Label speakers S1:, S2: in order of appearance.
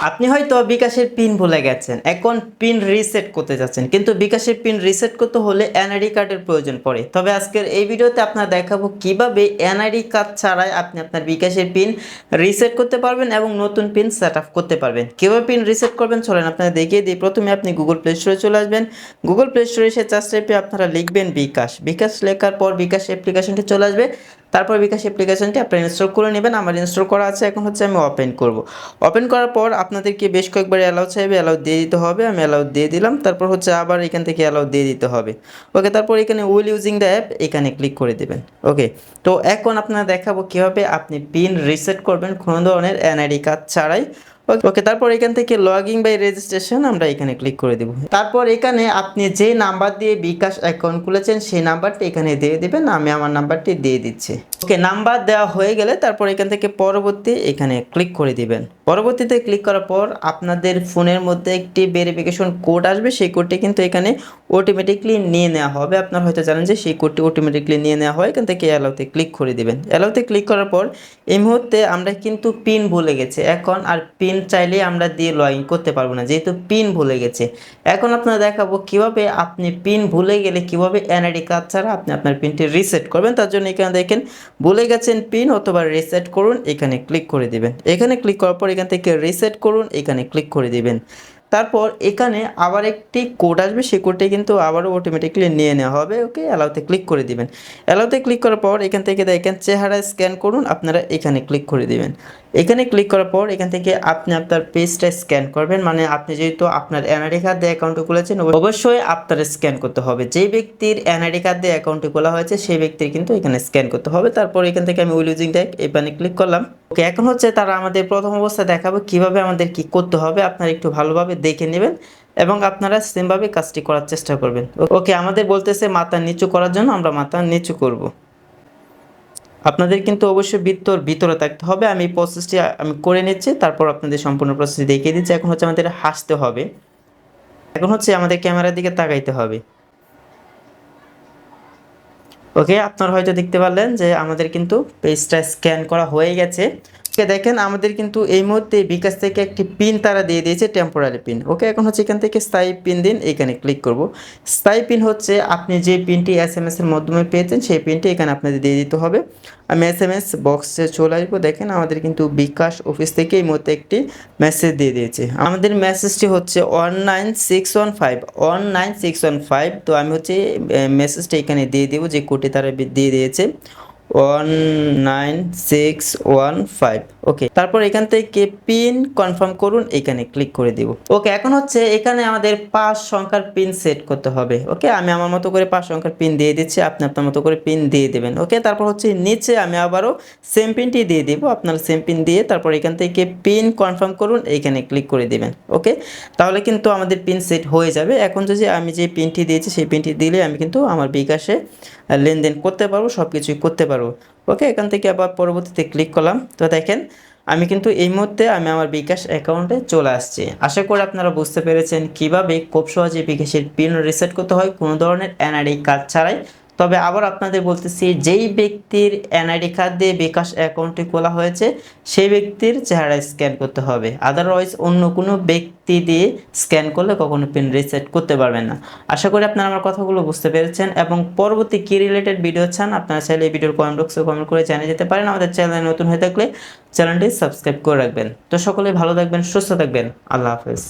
S1: আপনি হয়তো বিকাশের পিন ভুলে গেছেন, এখন পিন রিসেট করতে যাচ্ছেন, কিন্তু বিকাশের পিন রিসেট করতে হলে এনআইডি কার্ডের প্রয়োজন পড়ে। তবে আজকের এই ভিডিওতে আপনারা দেখাবো কিভাবে এনআইডি কার্ড ছাড়াই আপনি আপনার বিকাশের পিন রিসেট করতে পারবেন এবং নতুন পিন সেট আপ করতে পারবেন। কিভাবে পিন রিসেট করবেন চলেন আপনারা দেখিয়ে দিই। প্রথমে আপনি গুগল প্লে স্টোরে চলে আসবেন। গুগল প্লে স্টোরে এসে সার্চ টাইপে আপনারা লিখবেন বিকাশ। বিকাশ লেখার পর বিকাশ অ্যাপ্লিকেশনটি চলে আসবে। তারপর বিকাশ অ্যাপ্লিকেশনটি আপনারা ইনস্টল করে নেবেন। আমার ইনস্টল করা আছে, এখন হচ্ছে আমি ওপেন করব। ওপেন করার পর আপনাদেরকে বেশ কয়েকবার অ্যালাউ চাইবে, অ্যালাউ দিয়ে দিতে হবে। আমি অ্যালাউ দিয়ে দিলাম। তারপর হচ্ছে আবার এখান থেকে অ্যালাউ দিয়ে দিতে হবে। ওকে, তারপর এখানে উইল ইউজিং দ্য অ্যাপ এখানে ক্লিক করে দেবেন। ওকে, তো এখন আপনারা দেখাবো কীভাবে আপনি পিন রিসেট করবেন কোনো ধরনের এনআইডি কার্ড ছাড়াই। ওকে, তারপর এখান থেকে লগইন বাই রেজিস্ট্রেশন আমরা এখানে ক্লিক করে দেব। তারপর এখানে আপনি যে নাম্বার দিয়ে বিকাশ অ্যাকাউন্ট খুলেছেন সেই নাম্বারটি এখানে দিয়ে দিবেন। আমি আমার নাম্বারটি দিয়ে দিচ্ছি। ওকে, নাম্বার দেওয়া হয়ে গেলে তারপর এখান থেকে পরবর্তী এখানে ক্লিক করে দিবেন। পরবর্তীতে ক্লিক করার পর আপনাদের ফোনের মধ্যে একটি ভেরিফিকেশন কোড আসবে। সেই কোডটি কিন্তু এখানে অটোমেটিকলি নিয়ে নেওয়া হবে। আপনারা হয়তো জানেন যে সেই কোডটি অটোমেটিকলি নিয়ে নেওয়া হয়। এখান থেকে অ্যালাউতে ক্লিক করে দিবেন। অ্যালাউতে ক্লিক করার পর এই মুহূর্তে আমরা কিন্তু পিন ভুলে গেছি, এখন আর পিন চাইলে আমরা দিয়ে লগ ইন করতে পারবো না, যেহেতু পিন ভুলে গেছে। এখন আপনারা দেখাবো কিভাবে আপনি পিন ভুলে গেলে কিভাবে এনআইডি কার্ড ছাড়া আপনি আপনার পিনটি রিসেট করবেন। তার জন্য এখানে দেখেন ভুলে গেছেন পিন অথবা রিসেট করুন, এখানে ক্লিক করে দিবেন। এখানে ক্লিক করার পর এখান থেকে রিসেট করুন, এখানে ক্লিক করে দিবেন। তারপর এখানে আবার একটি কোড আসবে, সেই কোডটি কিন্তু আবারও অটোমেটিকলি নিয়ে নেওয়া হবে। ওকে, অ্যালাউতে ক্লিক করে দিবেন। অ্যালাউতে ক্লিক করার পর এখান থেকে দেখেন চেহারা স্ক্যান করুন, আপনারা এখানে ক্লিক করে দিবেন। এখানে ক্লিক করার পর এখান থেকে আপনি আপনার পেজটা স্ক্যান করবেন, মানে আপনি যেহেতু আপনার এনআইডি কার্ড দিয়ে অ্যাকাউন্টটি খুলেছেন অবশ্যই আপনার স্ক্যান করতে হবে। যেই ব্যক্তির এনআইডি কার্ড দিয়ে অ্যাকাউন্টটি খোলা হয়েছে সেই ব্যক্তির কিন্তু এখানে স্ক্যান করতে হবে। তারপর এখান থেকে আমি উইল ইউজিং দ্য এখানে ক্লিক করলাম। ওকে, এখন হচ্ছে তারা আমাদের প্রথম অবস্থায় দেখাবো কিভাবে আমাদের কি করতে হবে। আপনারা একটু ভালোভাবে দেখে নেবেন এবং আপনারা সেমভাবে কাজটি করার চেষ্টা করবেন। ওকে, আমাদের বলতেছে মাথা নিচু করার জন্য, আমরা মাথা নিচু করব। আপনাদের কিন্তু অবশ্যই ভিতরে থাকতে হবে। আমি এই প্রসেসটি আমি করে নিচ্ছি, তারপর আপনাদের সম্পূর্ণ প্রসেসটি দেখিয়ে দিচ্ছি। এখন হচ্ছে আমাদের হাসতে হবে, এখন হচ্ছে আমাদের ক্যামেরার দিকে তাকাইতে হবে। ওকে, আপনারা হয়তো দেখতে পারলেন যে আমাদের কিন্তু পেজটা স্ক্যান করা হয়ে গেছে। ওকে, দেখেন আমাদের কিন্তু এই মুহূর্তে বিকাশ থেকে একটি পিন তারা দিয়ে দিয়েছে, টেম্পোরারি পিন। ওকে, এখন হচ্ছে এখান থেকে স্থায়ী পিন দিন, এখানে ক্লিক করব। স্থায়ী পিন হচ্ছে আপনি যে পিনটি এসএমএস এর মাধ্যমে পেয়েছেন সেই পিনটি এখানে আপনাদের দিয়ে দিতে হবে। আমি এসএমএস বক্সে চলে আসবো। দেখেন আমাদের কিন্তু বিকাশ অফিস থেকে এই মুহূর্তে একটি মেসেজ দিয়ে দিয়েছে। আমাদের মেসেজটি হচ্ছে 19615। তো আমি হচ্ছে মেসেজটা এখানে দিয়ে দেবো, যে কোডটি তারা দিয়ে দিয়েছে 19615। ওকে, তারপর এখান থেকে পিন কনফার্ম করুন, এখানে ক্লিক করে দিব। ওকে, এখন হচ্ছে এখানে আমাদের 5 সংখ্যার পিন সেট করতে হবে। ওকে, আমি আমার মতো করে 5 সংখ্যার পিন দিয়ে দিচ্ছি, আপনি আপনার মতো করে পিন দিয়ে দেবেন। ওকে, তারপর হচ্ছে নিচে আমি আবারও সেম পিনটি দিয়ে দিব, আপনার সেম পিন দিয়ে তারপর এখান থেকে পিন কনফার্ম করুন, এইখানে ক্লিক করে দেবেন। ওকে, তাহলে কিন্তু আমাদের পিন সেট হয়ে যাবে। এখন যদি আমি যে পিনটি দিয়েছি সেই পিনটি দিলে আমি কিন্তু আমার বিকাশে লেনদেন করতে পারবো, সব কিছুই করতে পারবো। ওকে, এখান থেকে আবার পরবর্তীতে ক্লিক করলাম। তো দেখেন আমি কিন্তু এই মুহূর্তে আমি আমার বিকাশ অ্যাকাউন্টে চলে আসছি। আশা করি আপনারা বুঝতে পেরেছেন কিভাবে খুব সহজে বিকাশের পিন রিসেট করতে হয় কোনো ধরনের এনআইডি কার্ড ছাড়াই। তবে আবার আপনাদের বলতেছি, যেই ব্যক্তির এনআইডি কার্ড দিয়ে বিকাশ অ্যাকাউন্টটি খোলা হয়েছে সেই ব্যক্তির চেহারা স্ক্যান করতে হবে। আদারওয়াইজ অন্য কোনো ব্যক্তি দিয়ে স্ক্যান করলে কখনো পিন রিসেট করতে পারবেন না। আশা করি আপনারা আমার কথাগুলো বুঝতে পেরেছেন এবং পরবর্তী কি রিলেটেড ভিডিও চান আপনারা চাইলে এই ভিডিওর কমেন্ট বক্সে কমেন্ট করে জানিয়ে যেতে পারেন। আমাদের চ্যানেলে নতুন হয়ে থাকলে চ্যানেলটি সাবস্ক্রাইব করে রাখবেন। তো সকলে ভালো থাকবেন, সুস্থ থাকবেন। আল্লাহ হাফেজ।